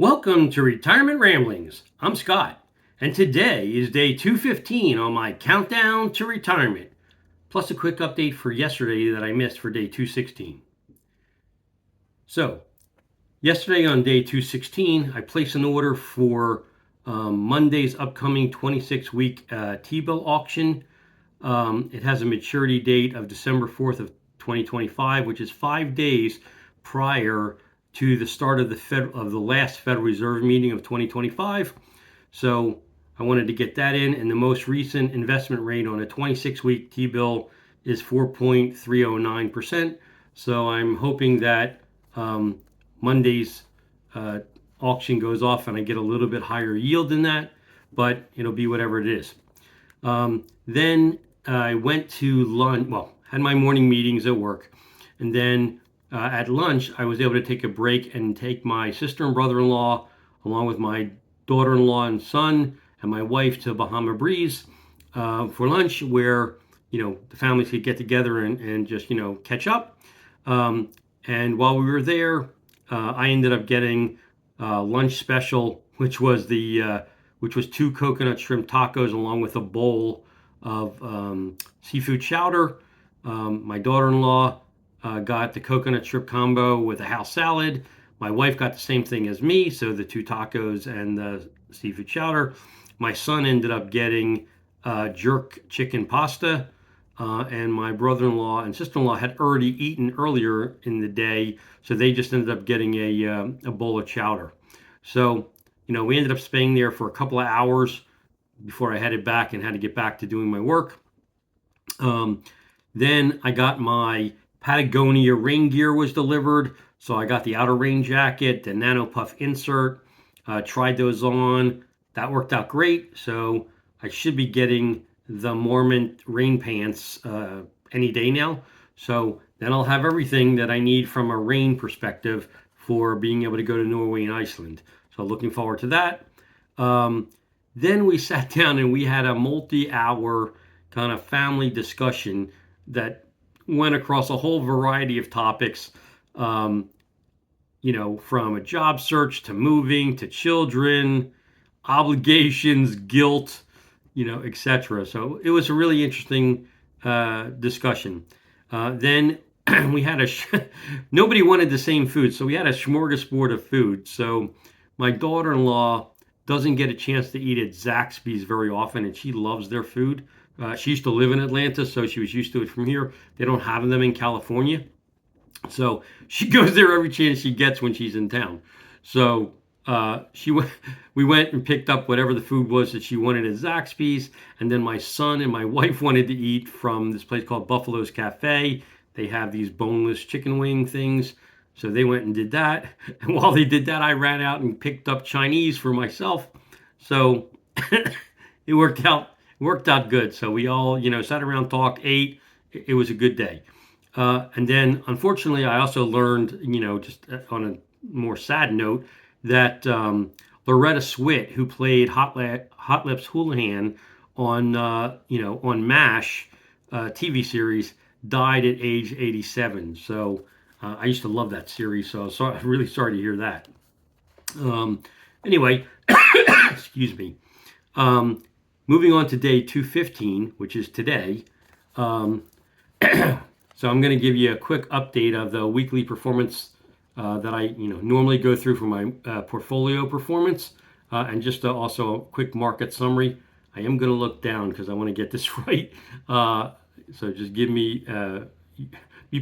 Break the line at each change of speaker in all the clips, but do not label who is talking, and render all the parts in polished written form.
Welcome to Retirement Ramblings. I'm Scott, and today is day 215 on my countdown to retirement, plus a quick update for yesterday that I missed for day 216. So, yesterday on day 216, I placed an order for Monday's upcoming 26-week T-bill auction. It has a maturity date of December 4th of 2025, which is 5 days prior to the start of the last Federal Reserve meeting of 2025. So I wanted to get that in, and the most recent investment rate on a 26-week T-bill is 4.309%. So I'm hoping that Monday's auction goes off and I get a little bit higher yield than that, but it'll be whatever it is. Then I went to lunch, had my morning meetings at work, and then at lunch, I was able to take a break and take my sister and brother-in-law, along with my daughter-in-law and son, and my wife to Bahama Breeze for lunch, where the families could get together and just catch up. And while we were there, I ended up getting lunch special, which was 2 coconut shrimp tacos along with a bowl of seafood chowder. My daughter-in-law got the coconut shrimp combo with a house salad. My wife got the same thing as me, so the 2 tacos and the seafood chowder. My son ended up getting jerk chicken pasta, and my brother-in-law and sister-in-law had already eaten earlier in the day, so they just ended up getting a bowl of chowder. So, we ended up staying there for a couple of hours before I headed back and had to get back to doing my work. Then I got my Patagonia rain gear was delivered. So I got the outer rain jacket, the Nano Puff insert, tried those on. That worked out great. So I should be getting the Mormon rain pants any day now. So then I'll have everything that I need from a rain perspective for being able to go to Norway and Iceland. So looking forward to that. Then we sat down and we had a multi-hour kind of family discussion that went across a whole variety of topics, from a job search to moving to children, obligations, guilt, etc. So it was a really interesting discussion. Then we had nobody wanted the same food, so we had a smorgasbord of food. So my daughter-in-law doesn't get a chance to eat at Zaxby's very often, and she loves their food. She used to live in Atlanta, so she was used to it from here. They don't have them in California. So she goes there every chance she gets when she's in town. So we went and picked up whatever the food was that she wanted at Zaxby's. And then my son and my wife wanted to eat from this place called Buffalo's Cafe. They have these boneless chicken wing things. So they went and did that. And while they did that, I ran out and picked up Chinese for myself. So it worked out good. So we all, sat around, talked, ate. It was a good day. And then, unfortunately, I also learned, just on a more sad note, that Loretta Swit, who played Hot Lips Houlihan on MASH TV series, died at age 87. So I used to love that series. So I'm really sorry to hear that. Anyway, excuse me. Moving on to day 215, which is today. So I'm going to give you a quick update of the weekly performance that I normally go through for my portfolio performance, and just also a quick market summary. I am going to look down because I want to get this right. So just be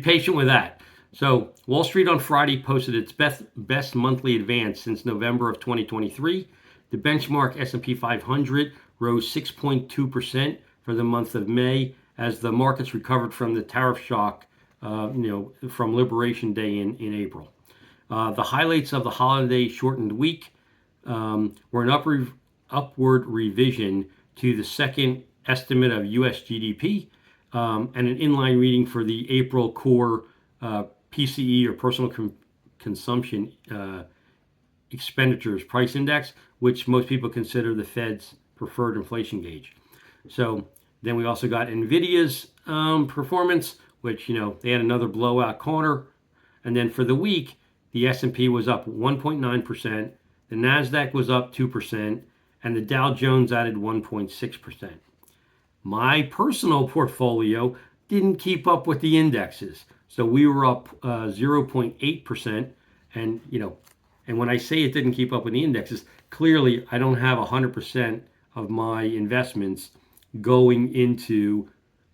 patient with that. So Wall Street on Friday posted its best monthly advance since November of 2023. The benchmark S&P 500 rose 6.2% for the month of May as the markets recovered from the tariff shock, from Liberation Day in April. The highlights of the holiday shortened week were an upward revision to the second estimate of U.S. GDP and an inline reading for the April core PCE, or personal consumption expenditures price index, which most people consider the Fed's preferred inflation gauge. So then we also got NVIDIA's performance, which, they had another blowout quarter. And then for the week, the S&P was up 1.9%, The NASDAQ was up 2%, and the Dow Jones added 1.6%. My personal portfolio didn't keep up with the indexes. So we were up 0.8%. And, and when I say it didn't keep up with the indexes, clearly I don't have 100% of my investments going into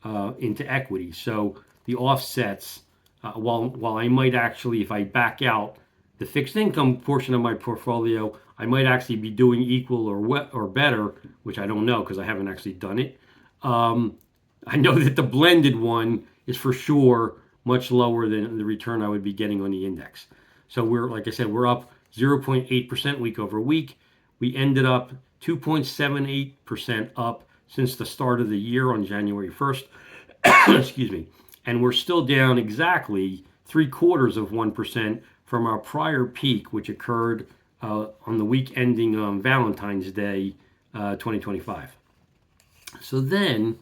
equity. So the offsets, while I might actually, if I back out the fixed income portion of my portfolio, I might actually be doing equal or better, which I don't know because I haven't actually done it. I know that the blended one is for sure much lower than the return I would be getting on the index. So like I said, we're up 0.8% week over week. We ended up 2.78% up since the start of the year on January 1st. Excuse me. And we're still down exactly 0.75% from our prior peak, which occurred on the week ending Valentine's Day 2025. So then,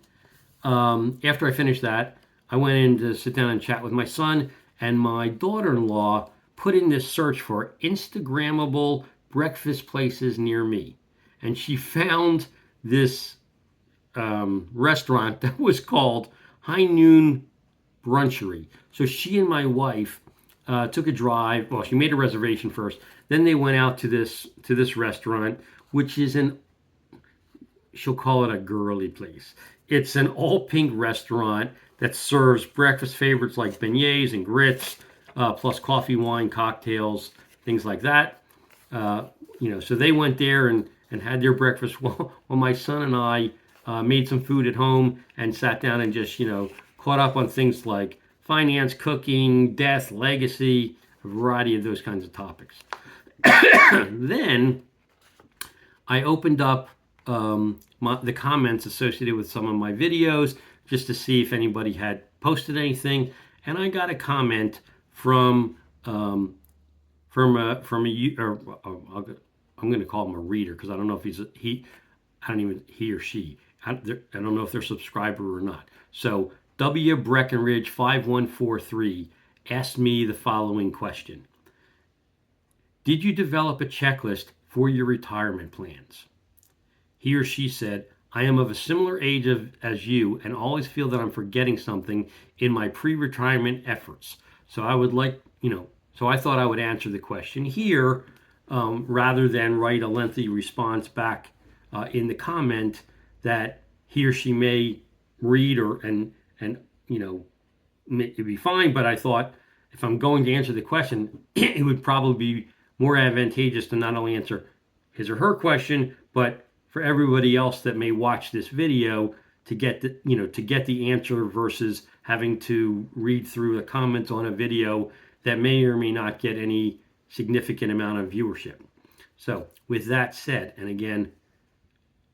after I finished that, I went in to sit down and chat with my son, and my daughter-in-law put in this search for Instagrammable breakfast places near me. And she found this restaurant that was called High Noon Brunchery. So she and my wife took a drive. Well, she made a reservation first. Then they went out to this restaurant, which is she'll call it a girly place. It's an all pink restaurant that serves breakfast favorites like beignets and grits, plus coffee, wine, cocktails, things like that. So they went there and had their breakfast while my son and I made some food at home and sat down and just, caught up on things like finance, cooking, death, legacy, a variety of those kinds of topics. Then I opened up the comments associated with some of my videos just to see if anybody had posted anything, and I got a comment from a or I'm going to call him a reader because I don't know if he or she. I don't know if they're a subscriber or not. So W. Breckenridge 5143 asked me the following question: did you develop a checklist for your retirement plans? He or she said, I am of a similar age as you and always feel that I'm forgetting something in my pre-retirement efforts. So I thought I would answer the question here rather than write a lengthy response back in the comment that he or she may read and it'd be fine. But I thought if I'm going to answer the question, it would probably be more advantageous to not only answer his or her question, but for everybody else that may watch this video to get the answer versus having to read through the comments on a video that may or may not get any significant amount of viewership. So with that said, and again,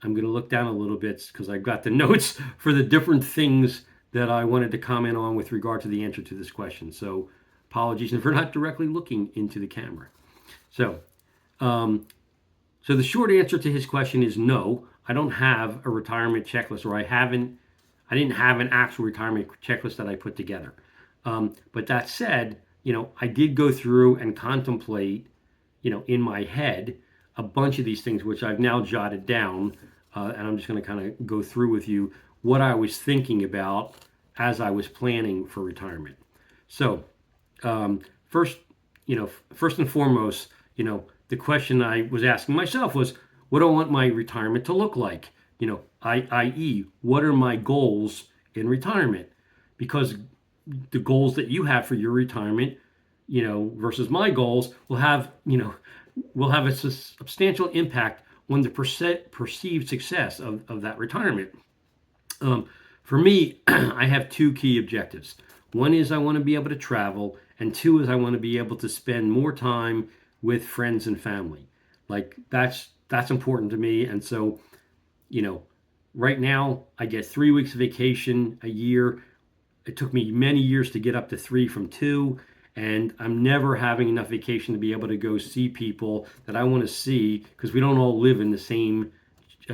I'm going to look down a little bit because I've got the notes for the different things that I wanted to comment on with regard to the answer to this question. So apologies if we're not directly looking into the camera. So the short answer to his question is no, I don't have a retirement checklist, or I didn't have an actual retirement checklist that I put together. But that said, I did go through and contemplate, in my head, a bunch of these things, which I've now jotted down, and I'm just going to kind of go through with you what I was thinking about as I was planning for retirement. So first and foremost, the question I was asking myself was, what do I want my retirement to look like? I.e., what are my goals in retirement? Because the goals that you have for your retirement, versus my goals will have a substantial impact on the perceived success of that retirement. For me, I have two key objectives. One is I want to be able to travel, and two is I want to be able to spend more time with friends and family. Like that's important to me. And so, right now I get 3 weeks of vacation a year. It took me many years to get up to 3 from 2. And I'm never having enough vacation to be able to go see people that I want to see because we don't all live in the same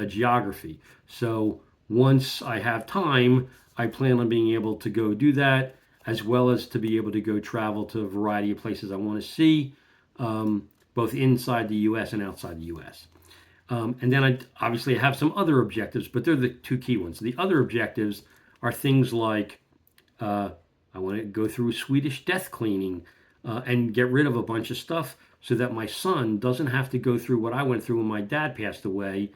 geography. So once I have time, I plan on being able to go do that, as well as to be able to go travel to a variety of places I want to see. both inside the U.S. and outside the U.S. And then I obviously have some other objectives, but they're the two key ones. The other objectives are things like I want to go through Swedish death cleaning and get rid of a bunch of stuff so that my son doesn't have to go through what I went through when my dad passed away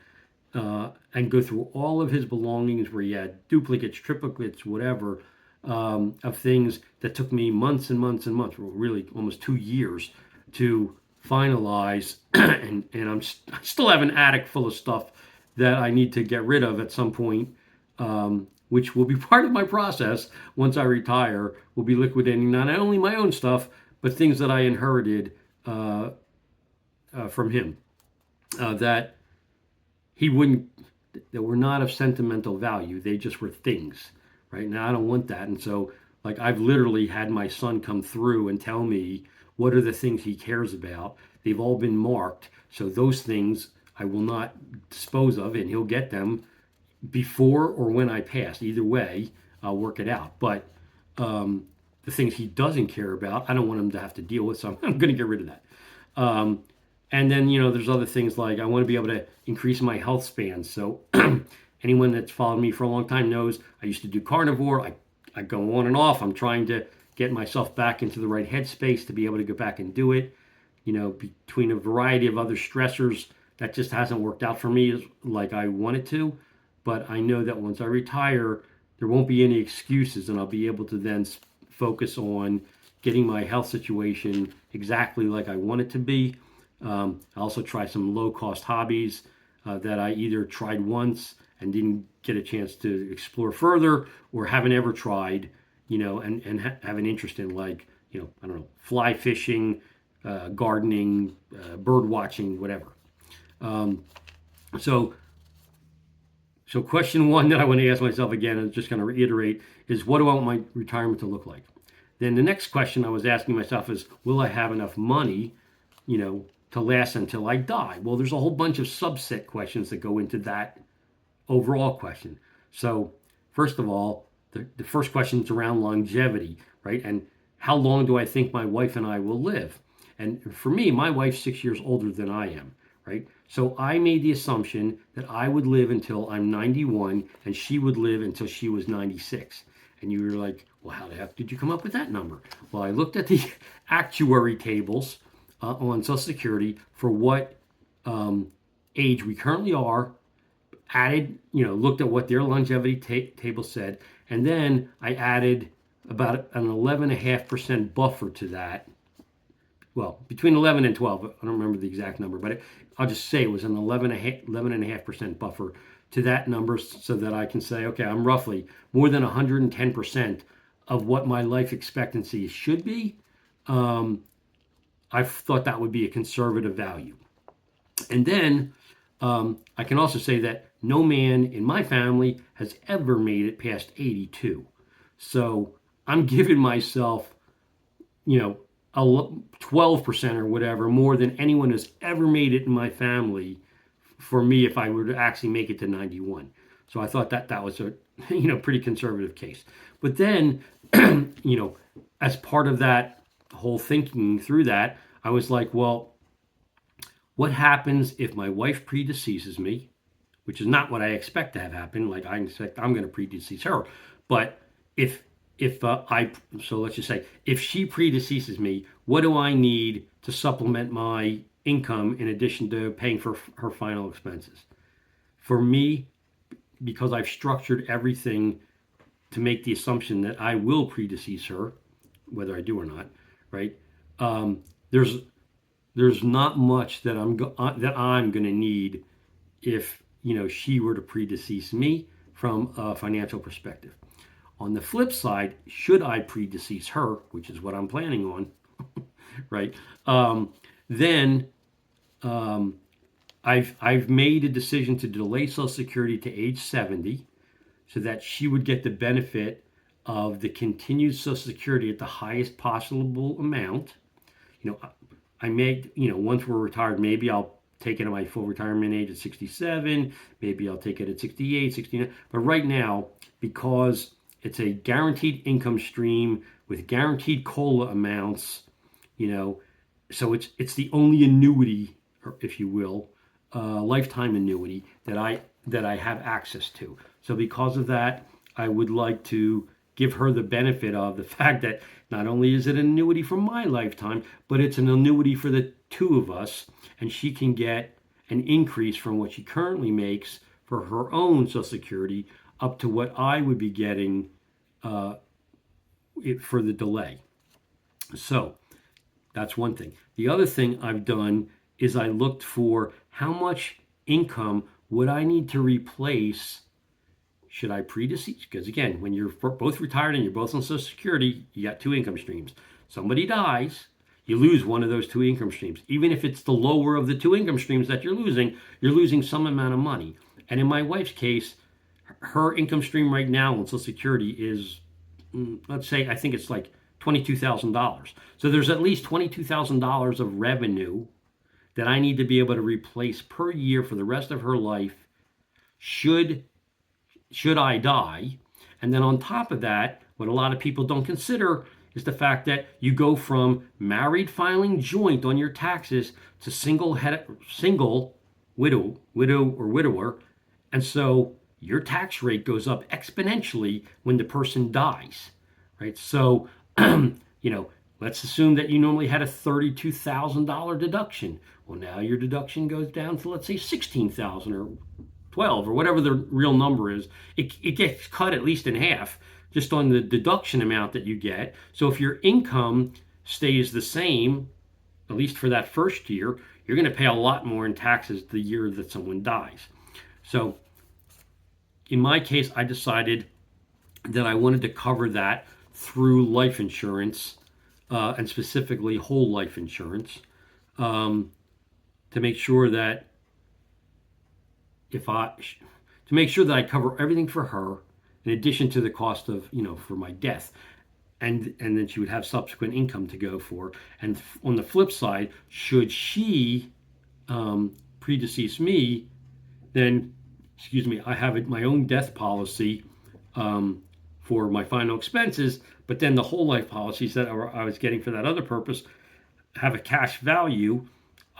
and go through all of his belongings where he had duplicates, triplicates, whatever, of things that took me months and months and months, really almost 2 years to finalize. And I still have an attic full of stuff that I need to get rid of at some point, which will be part of my process once I retire. Will be liquidating not only my own stuff, but things that I inherited from him that he wouldn't, that were not of sentimental value. They just were things. Right now, I don't want that, and so like I've literally had my son come through and tell me what are the things he cares about. They've all been marked, so those things I will not dispose of, and he'll get them before or when I pass. Either way, I'll work it out. But the things he doesn't care about, I don't want him to have to deal with, so I'm going to get rid of that. And then, there's other things like I want to be able to increase my health span. So anyone that's followed me for a long time knows I used to do carnivore. I go on and off. I'm trying to get myself back into the right headspace to be able to go back and do it. Between a variety of other stressors, that just hasn't worked out for me like I wanted to. But I know that once I retire, there won't be any excuses, and I'll be able to then focus on getting my health situation exactly like I want it to be. I also try some low-cost hobbies that I either tried once and didn't get a chance to explore further, or haven't ever tried, and have an interest in, like, I don't know, fly fishing, gardening, bird watching, whatever. So question one that I want to ask myself again, and just going to reiterate, is what do I want my retirement to look like? Then the next question I was asking myself is, will I have enough money, to last until I die? Well, there's a whole bunch of subset questions that go into that overall question. So first of all, the first question is around longevity, right? And how long do I think my wife and I will live? And for me, my wife's 6 years older than I am, right? So I made the assumption that I would live until I'm 91 and she would live until she was 96. And you were like, well, how the heck did you come up with that number? Well, I looked at the actuary tables on Social Security for what age we currently are, added, looked at what their longevity table said, and then I added about an 11.5% buffer to that. Well, between 11 and 12, I don't remember the exact number, but I'll just say it was an 11.5% buffer to that number, so that I can say, okay, I'm roughly more than 110% of what my life expectancy should be. I thought that would be a conservative value. And then I can also say that no man in my family has ever made it past 82. So I'm giving myself, 12% or whatever, more than anyone has ever made it in my family, for me, if I were to actually make it to 91. So I thought that was a, pretty conservative case. But then, as part of that whole thinking through that, I was like, well, what happens if my wife predeceases me, which is not what I expect to have happen. Like, I expect I'm going to predecease her. But so let's just say, if she predeceases me, what do I need to supplement my income in addition to paying for her final expenses? For me, because I've structured everything to make the assumption that I will predecease her, whether I do or not, right? There's not much that I'm going to need if she were to predecease me from a financial perspective. On the flip side, should I predecease her, which is what I'm planning on, right? Then I've made a decision to delay Social Security to age 70, so that she would get the benefit of the continued Social Security at the highest possible amount. I may, once we're retired, maybe I'll take it at my full retirement age at 67. Maybe I'll take it at 68, 69. But right now, because it's a guaranteed income stream with guaranteed COLA amounts, So it's the only annuity, or if you will, lifetime annuity that I have access to. So because of that, I would like to give her the benefit of the fact that not only is it an annuity for my lifetime, but it's an annuity for the two of us, and she can get an increase from what she currently makes for her own Social Security up to what I would be getting for the delay. So that's one thing. The other thing I've done is I looked for how much income would I need to replace should I predecease? Because again, when you're both retired and you're both on Social Security, you got two income streams. Somebody dies, you lose one of those two income streams. Even if it's the lower of the two income streams that you're losing some amount of money. And in my wife's case, her income stream right now on Social Security is, let's say, I think it's like $22,000. So there's at least $22,000 of revenue that I need to be able to replace per year for the rest of her life should I die. And then on top of that, what a lot of people don't consider is the fact that you go from married filing joint on your taxes to single widow or widower. And so your tax rate goes up exponentially when the person dies, right? So, let's assume that you normally had a $32,000 deduction. Well, now your deduction goes down to, let's say, 16,000 or 12 or whatever the real number is. It gets cut at least in half just on the deduction amount that you get. So if your income stays the same, at least for that first year, you're going to pay a lot more in taxes the year that someone dies. So in my case, I decided that I wanted to cover that through life insurance, and specifically whole life insurance, to make sure that to make sure that I cover everything for her, in addition to the cost of, for my death, and then she would have subsequent income to go for. And on the flip side, should she predecease me, then, I have my own death policy for my final expenses, but then the whole life policies that I was getting for that other purpose have a cash value.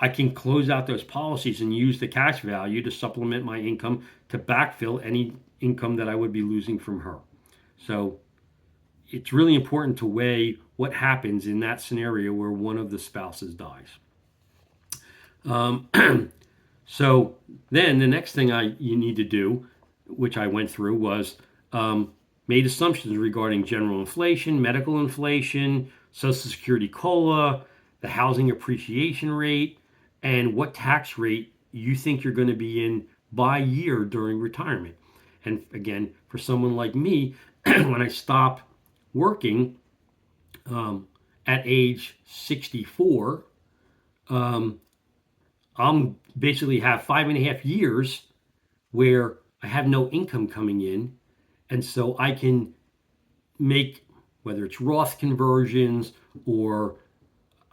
I can close out those policies and use the cash value to supplement my income to backfill any income that I would be losing from her. So it's really important to weigh what happens in that scenario where one of the spouses dies. So then the next thing you need to do, which I went through, was made assumptions regarding general inflation, medical inflation, Social Security COLA, the housing appreciation rate, and what tax rate you think you're going to be in by year during retirement. And again, for someone like me, when I stop working at age 64, I'm basically have 5.5 years where I have no income coming in. And so I can make, whether it's Roth conversions, or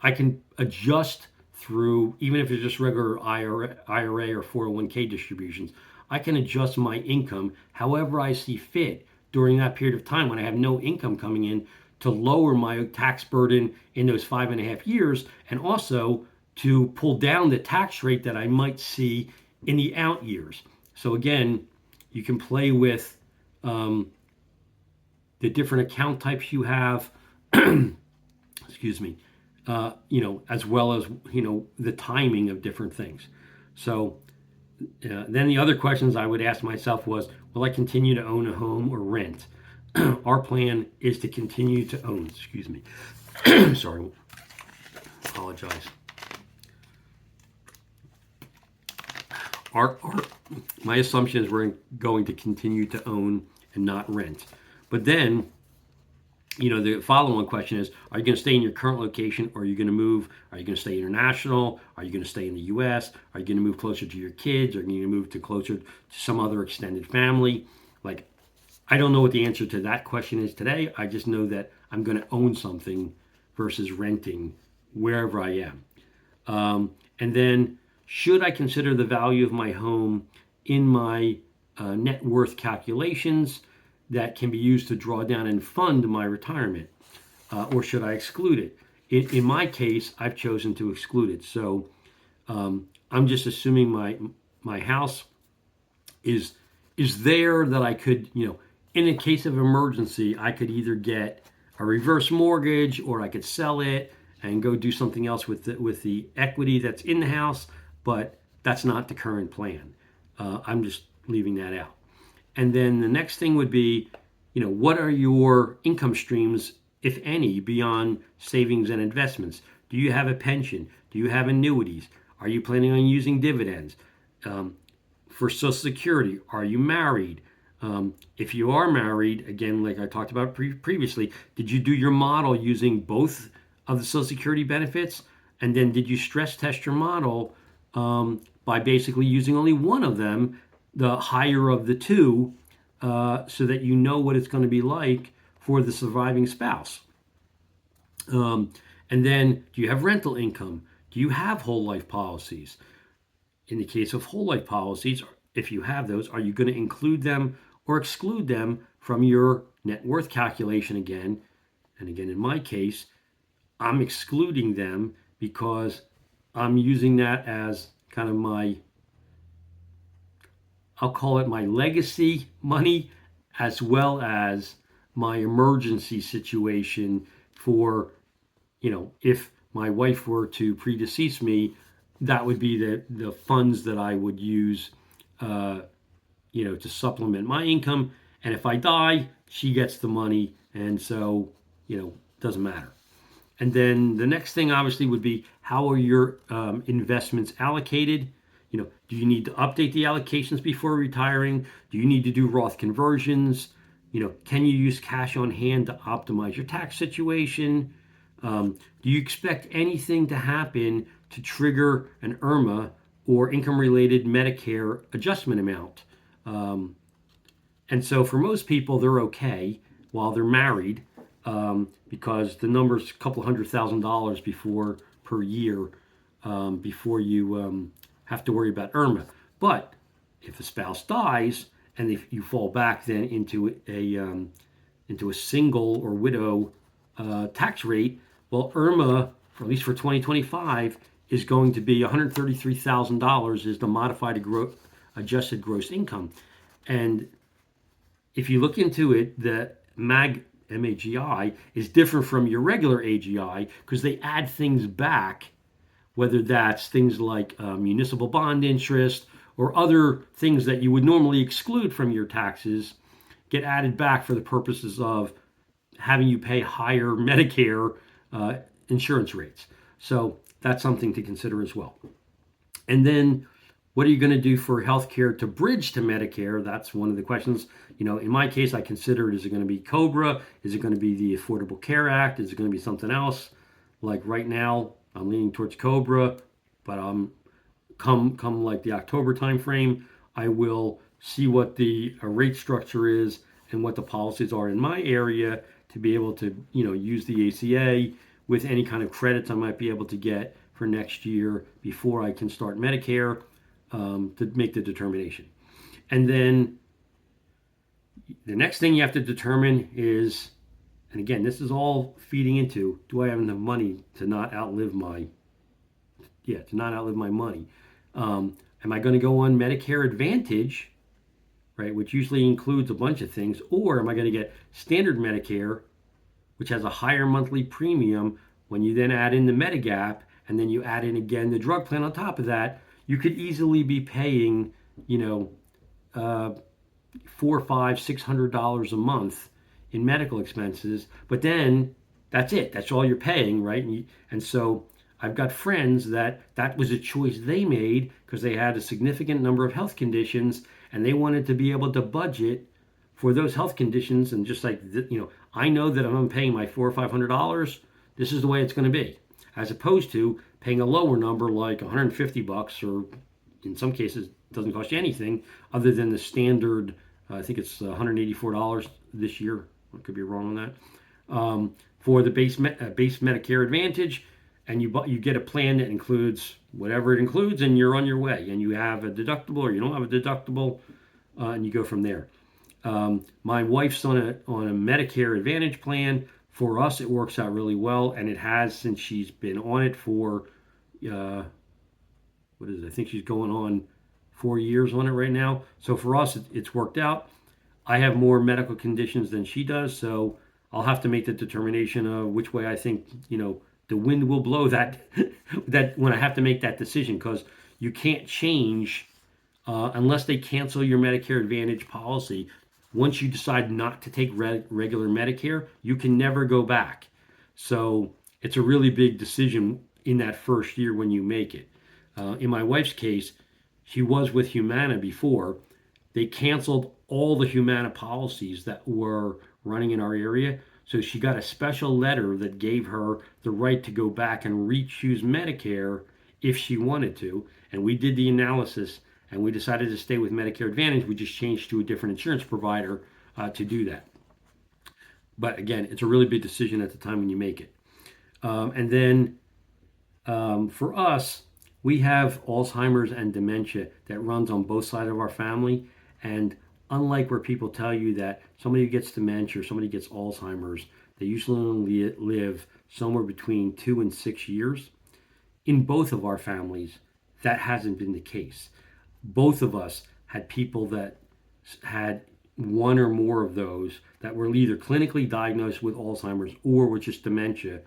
I can adjust through, even if it's just regular IRA or 401k distributions, I can adjust my income however I see fit during that period of time when I have no income coming in, to lower my tax burden in those 5.5 years, and also to pull down the tax rate that I might see in the out years. So again, you can play with the different account types you have, excuse me, as well as, the timing of different things. So then the other questions I would ask myself was, will I continue to own a home or rent? Our plan is to continue to own, excuse me. Sorry, apologize. My assumption is we're going to continue to own and not rent. But then, the follow-on question is, are you going to stay in your current location, or are you going to move? Are you going to stay international? Are you going to stay in the U.S.? Are you going to move closer to your kids? Are you going to move closer to some other extended family? I don't know what the answer to that question is today. I just know that I'm going to own something versus renting wherever I am. And then, should I consider the value of my home in my net worth calculations that can be used to draw down and fund my retirement? Or should I exclude it? in my case, I've chosen to exclude it. So I'm just assuming my house is there that I could, in a case of emergency, I could either get a reverse mortgage or I could sell it and go do something else with the equity that's in the house. But that's not the current plan. I'm just leaving that out. And then the next thing would be, what are your income streams, if any, beyond savings and investments? Do you have a pension? Do you have annuities? Are you planning on using dividends? For Social Security, are you married? If you are married, again, like I talked about previously, did you do your model using both of the Social Security benefits? And then did you stress test your model by basically using only one of them, the higher of the two, so that you know what it's going to be like for the surviving spouse? And then, do you have rental income? Do you have whole life policies? In the case of whole life policies, if you have those, are you going to include them or exclude them from your net worth calculation again? And again, in my case, I'm excluding them because I'm using that as kind of I'll call it my legacy money, as well as my emergency situation for, if my wife were to predecease me, that would be the funds that I would use, to supplement my income. And if I die, she gets the money. And so, doesn't matter. And then the next thing obviously would be, how are your investments allocated? Do you need to update the allocations before retiring? Do you need to do Roth conversions? Can you use cash on hand to optimize your tax situation? Do you expect anything to happen to trigger an IRMA or income-related Medicare adjustment amount? And so for most people, they're okay while they're married, because the number's a couple $100,000 before per year, before you have to worry about IRMA. But if the spouse dies and if you fall back then into a single or widow tax rate, well, IRMA, at least for 2025, is going to be $133,000 is the modified adjusted gross income. And if you look into it, the MAGI is different from your regular AGI because they add things back, whether that's things like municipal bond interest or other things that you would normally exclude from your taxes, get added back for the purposes of having you pay higher Medicare insurance rates. So that's something to consider as well. And then, what are you going to do for healthcare to bridge to Medicare? That's one of the questions. In my case, I consider, is it going to be COBRA? Is it going to be the Affordable Care Act? Is it going to be something else? Like right now, I'm leaning towards COBRA, but come like the October timeframe, I will see what the rate structure is and what the policies are in my area to be able to use the ACA with any kind of credits I might be able to get for next year before I can start Medicare, to make the determination. And then the next thing you have to determine is, and again, this is all feeding into, do I have enough money to not outlive my money? Am I going to go on Medicare Advantage, right, which usually includes a bunch of things, or am I going to get standard Medicare, which has a higher monthly premium? When you then add in the Medigap and then you add in again the drug plan on top of that, you could easily be paying, $400, $500, $600 a month in medical expenses. But then that's it. That's all you're paying, right? And so I've got friends that was a choice they made because they had a significant number of health conditions and they wanted to be able to budget for those health conditions. And just like, I know that if I'm paying my $400 or $500, this is the way it's going to be, as opposed to paying a lower number like $150, or in some cases it doesn't cost you anything other than the standard. I think it's $184 this year. I could be wrong on that. For the base Medicare Advantage, and you get a plan that includes whatever it includes, and you're on your way. And you have a deductible or you don't have a deductible, and you go from there. My wife's on a Medicare Advantage plan For us, it works out really well, and it has since she's been on it for uh, what is it? I think she's going on 4 years on it right now. So for us, it's worked out. I have more medical conditions than she does, so I'll have to make the determination of which way I think the wind will blow that that when I have to make that decision, because you can't change unless they cancel your Medicare Advantage policy. Once you decide not to take regular Medicare, you can never go back. So it's a really big decision in that first year when you make it. In my wife's case, she was with Humana before. They canceled all the Humana policies that were running in our area. So she got a special letter that gave her the right to go back and re-choose Medicare if she wanted to. And we did the analysis and we decided to stay with Medicare Advantage. We just changed to a different insurance provider to do that. But again, it's a really big decision at the time when you make it. And then for us, we have Alzheimer's and dementia that runs on both sides of our family. And unlike where people tell you that somebody gets dementia or somebody gets Alzheimer's, they usually only live somewhere between 2 and 6 years. In both of our families, that hasn't been the case. Both of us had people that had one or more of those that were either clinically diagnosed with Alzheimer's or with just dementia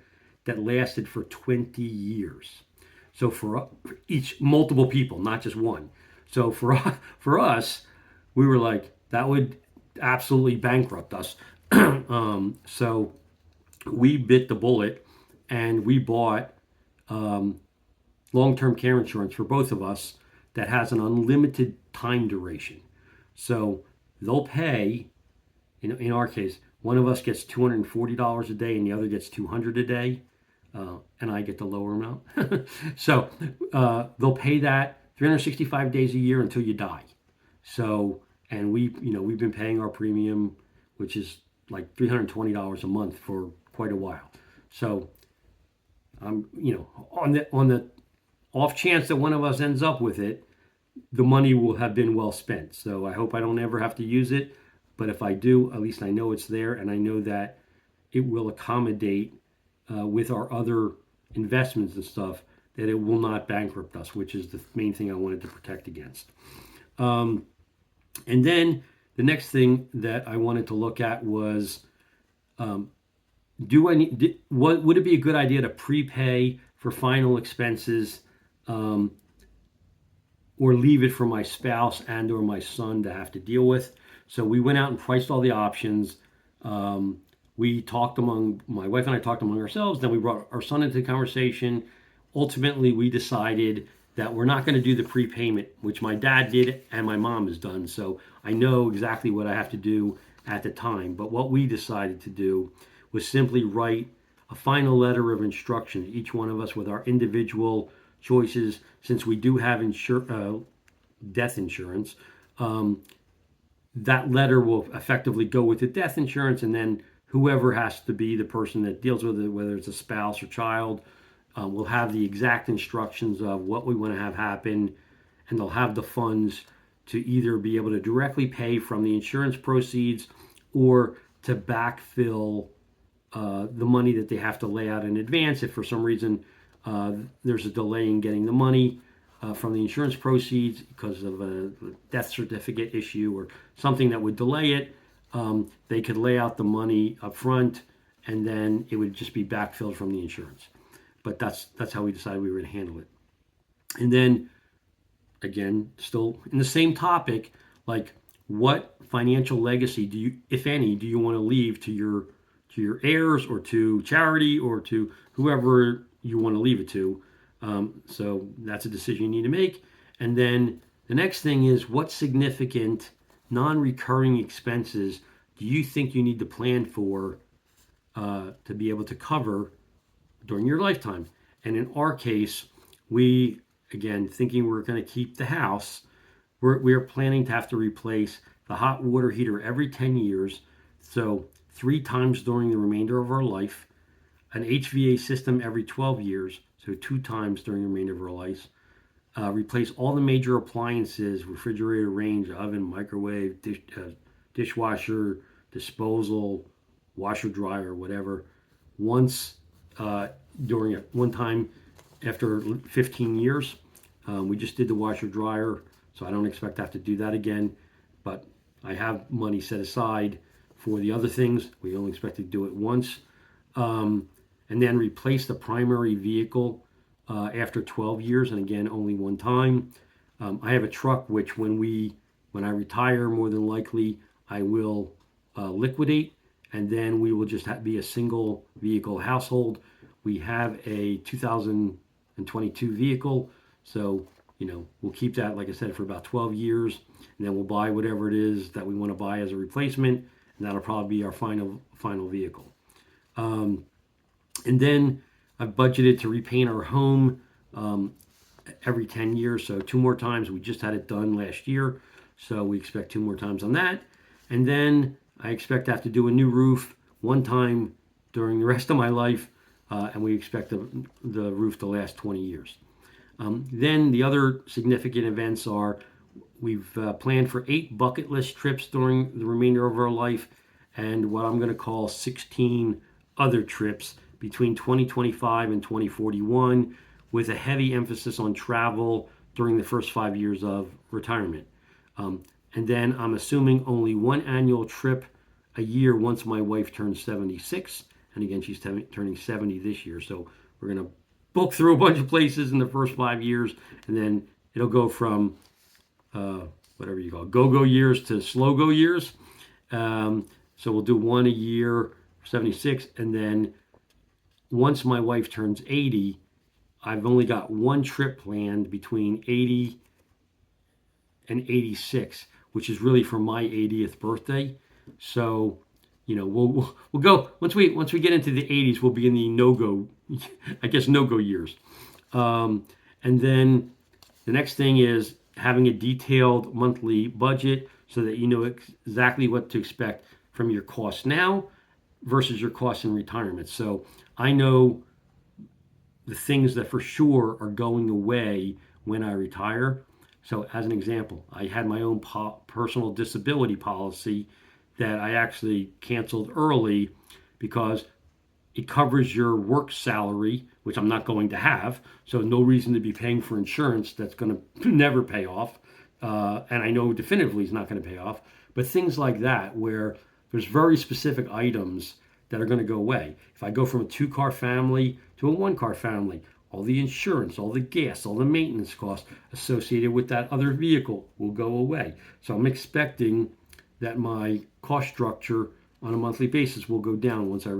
that lasted for 20 years. So for each multiple people, not just one. So for us, we were like, that would absolutely bankrupt us. So we bit the bullet and we bought long-term care insurance for both of us that has an unlimited time duration. So they'll pay, in our case, one of us gets $240 a day and the other gets $200 a day. And I get the lower amount. So they'll pay that 365 days a year until you die. So, and we've been paying our premium, which is like $320 a month for quite a while. So, on the off chance that one of us ends up with it, the money will have been well spent. So I hope I don't ever have to use it. But if I do, at least I know it's there, and I know that it will accommodate with our other investments and stuff, that it will not bankrupt us, which is the main thing I wanted to protect against. And then the next thing that I wanted to look at was, would it be a good idea to prepay for final expenses, or leave it for my spouse and or my son to have to deal with? So we went out and priced all the options. We talked my wife and I talked among ourselves. Then we brought our son into the conversation. Ultimately, we decided that we're not going to do the prepayment, which my dad did and my mom has done. So I know exactly what I have to do at the time. But what we decided to do was simply write a final letter of instruction, each one of us with our individual choices. Since we do have death insurance, that letter will effectively go with the death insurance, and then whoever has to be the person that deals with it, whether it's a spouse or child, will have the exact instructions of what we want to have happen, and they'll have the funds to either be able to directly pay from the insurance proceeds or to backfill the money that they have to lay out in advance if for some reason there's a delay in getting the money from the insurance proceeds because of a death certificate issue or something that would delay it. They could lay out the money up front and then it would just be backfilled from the insurance. But that's how we decided we were going to handle it. And then again, still in the same topic, like what financial legacy do you, if any, do you want to leave to your heirs or to charity or to whoever you want to leave it to? So that's a decision you need to make. And then the next thing is, what significant non-recurring expenses do you think you need to plan for to be able to cover during your lifetime? And in our case, we, again, thinking we're going to keep the house, we are planning to have to replace the hot water heater every 10 years. So 3 times during the remainder of our life, an HVA system every 12 years, so 2 times during the remainder of our life. Replace all the major appliances, refrigerator, range, oven, microwave, dishwasher, disposal, washer, dryer, whatever, once during one time after 15 years. We just did the washer dryer, so I don't expect to have to do that again. But I have money set aside for the other things. We only expect to do it once. And then replace the primary vehicle after 12 years, and again, only one time. I have a truck which when I retire, more than likely, I will liquidate, and then we will just be a single vehicle household. We have a 2022 vehicle, so we'll keep that, like I said, for about 12 years, and then we'll buy whatever it is that we want to buy as a replacement, and that'll probably be our final vehicle. And then I've budgeted to repaint our home every 10 years, so 2 more times. We just had it done last year, so we expect 2 more times on that. And then I expect to have to do a new roof one time during the rest of my life, and we expect the roof to last 20 years. Then the other significant events are we've planned for 8 bucket list trips during the remainder of our life, and what I'm going to call 16 other trips between 2025 and 2041, with a heavy emphasis on travel during the first 5 years of retirement. And then I'm assuming only one annual trip a year once my wife turns 76. And again, she's turning 70 this year. So we're going to book through a bunch of places in the first 5 years. And then it'll go from whatever you call it, go-go years to slow-go years. So we'll do one a year, 76. And then once my wife turns 80, I've only got one trip planned between 80 and 86, which is really for my 80th birthday. So, we'll go once we get into the 80s, we'll be in the no-go years. And then the next thing is having a detailed monthly budget so that you know exactly what to expect from your costs now versus your costs in retirement. So I know the things that for sure are going away when I retire. So as an example, I had my own personal disability policy that I actually canceled early because it covers your work salary, which I'm not going to have. So no reason to be paying for insurance that's going to never pay off. And I know definitively it's not going to pay off. But things like that, where there's very specific items that are going to go away. If I go from a 2-car family to a 1-car family, all the insurance, all the gas, all the maintenance costs associated with that other vehicle will go away. So I'm expecting that my cost structure on a monthly basis will go down once I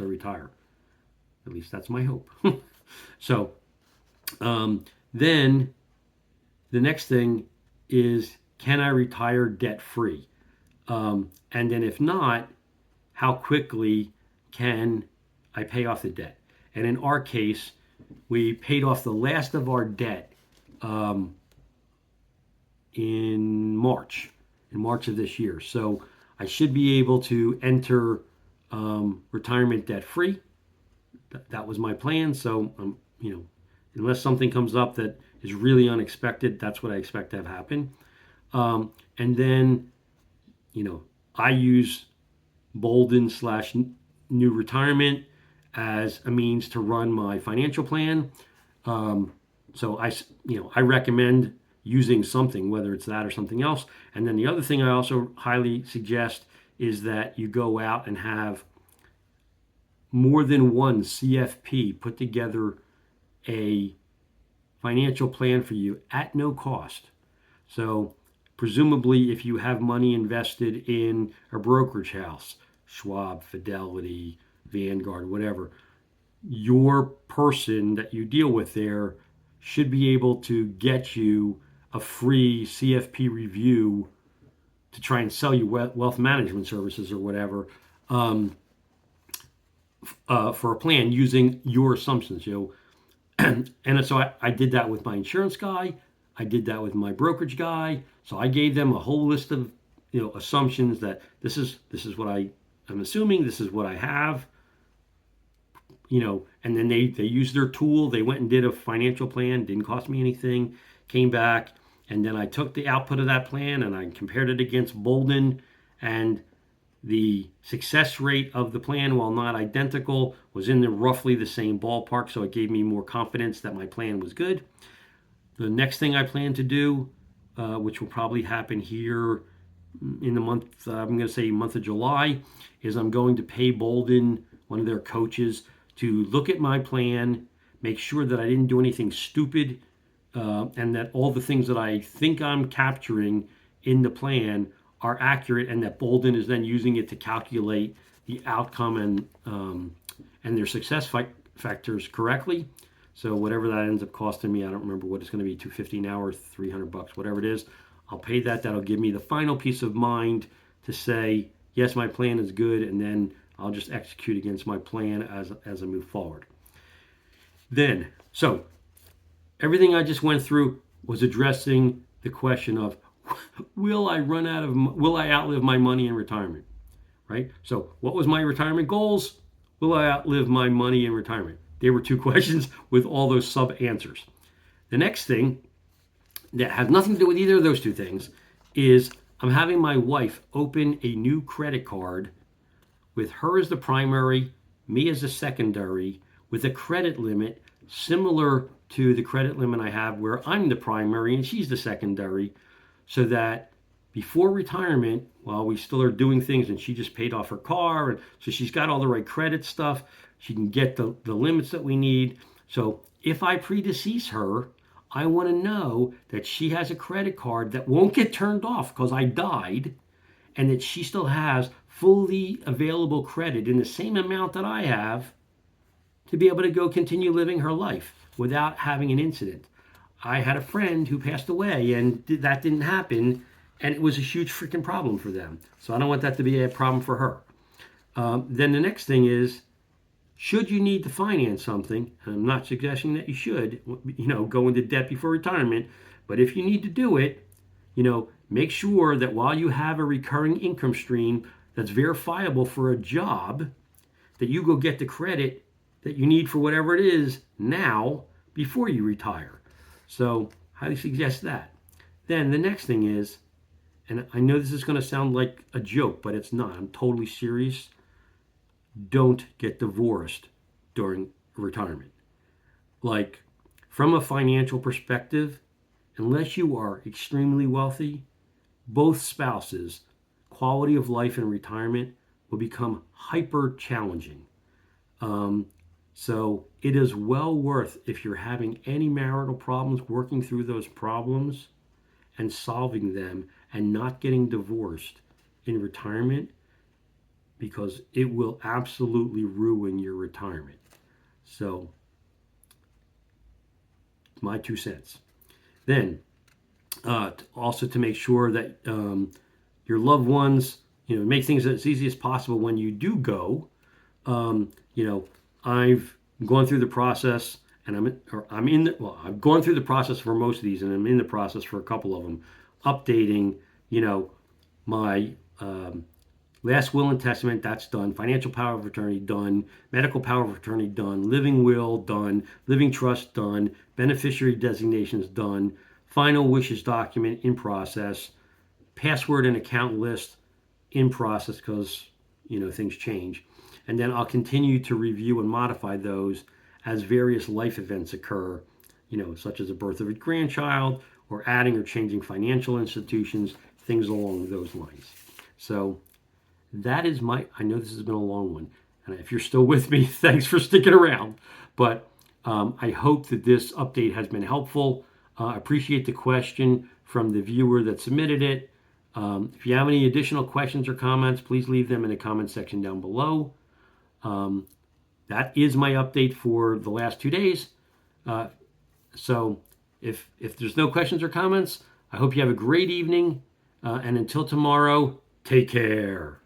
retire. At least that's my hope. So then the next thing is, can I retire debt free? And then if not, how quickly can I pay off the debt? And in our case, we paid off the last of our debt in March of this year. So I should be able to enter retirement debt free. That was my plan. So, unless something comes up that is really unexpected, that's what I expect to have happen. And then, I use Bolden / New Retirement as a means to run my financial plan. So I recommend using something, whether it's that or something else. And then the other thing I also highly suggest is that you go out and have more than one CFP put together a financial plan for you at no cost. So presumably, if you have money invested in a brokerage house, Schwab, Fidelity, Vanguard, whatever, your person that you deal with there should be able to get you a free CFP review to try and sell you wealth management services or whatever for a plan using your assumptions. And so I did that with my insurance guy. I did that with my brokerage guy. So I gave them a whole list of assumptions that this is what I'm assuming, this is what I have. And then they used their tool. They went and did a financial plan, didn't cost me anything, came back, and then I took the output of that plan and I compared it against Bolden, and The success rate of the plan, while not identical, was in the roughly the same ballpark, so it gave me more confidence that my plan was good. The next thing I plan to do, which will probably happen here in the month, I'm going to say month of July, is I'm going to pay Bolden, one of their coaches, to look at my plan, make sure that I didn't do anything stupid, and that all the things that I think I'm capturing in the plan are accurate, and that Bolden is then using it to calculate the outcome and their success factors correctly. So whatever that ends up costing me, I don't remember what it's going to be, $250 an hour, $300, whatever it is. I'll pay that. That'll give me the final peace of mind to say, yes, my plan is good, and then I'll just execute against my plan as I move forward. Then, so everything I just went through was addressing the question of will I outlive my money in retirement, right? So what was my retirement goals? Will I outlive my money in retirement? They were two questions with all those sub answers. The next thing that has nothing to do with either of those two things is I'm having my wife open a new credit card with her as the primary, me as a secondary, with a credit limit similar to the credit limit I have where I'm the primary and she's the secondary, so that before retirement, while we still are doing things and she just paid off her car, and so she's got all the right credit stuff, she can get the limits that we need. So if I predecease her, I want to know that she has a credit card that won't get turned off because I died, and that she still has fully available credit in the same amount that I have to be able to go continue living her life without having an incident. I had a friend who passed away and that didn't happen, and it was a huge freaking problem for them. So I don't want that to be a problem for her. Then the next thing is, should you need to finance something, and I'm not suggesting that you should, go into debt before retirement, but if you need to do it, make sure that while you have a recurring income stream that's verifiable for a job, that you go get the credit that you need for whatever it is now before you retire. So highly suggest that. Then the next thing is, and I know this is going to sound like a joke, but it's not. I'm totally serious. Don't get divorced during retirement. Like, from a financial perspective, unless you are extremely wealthy, both spouses' quality of life in retirement will become hyper challenging. So it is well worth, if you're having any marital problems, working through those problems and solving them and not getting divorced in retirement, because it will absolutely ruin your retirement. So, my 2 cents. Then, also to make sure that your loved ones, make things as easy as possible when you do go. I've gone through the process, and I've gone through the process for most of these, and I'm in the process for a couple of them, updating, my last will and testament, that's done. Financial power of attorney, done. Medical power of attorney, done. Living will, done. Living trust, done. Beneficiary designations, done. Final wishes document, in process. Password and account list, in process, because, things change. And then I'll continue to review and modify those as various life events occur, such as the birth of a grandchild, or adding or changing financial institutions, things along those lines. So that is I know this has been a long one, and if you're still with me, thanks for sticking around. But I hope that this update has been helpful. I appreciate the question from the viewer that submitted it. If you have any additional questions or comments, please leave them in the comment section down below. That is my update for the last 2 days. So if there's no questions or comments, I hope you have a great evening. And until tomorrow, take care.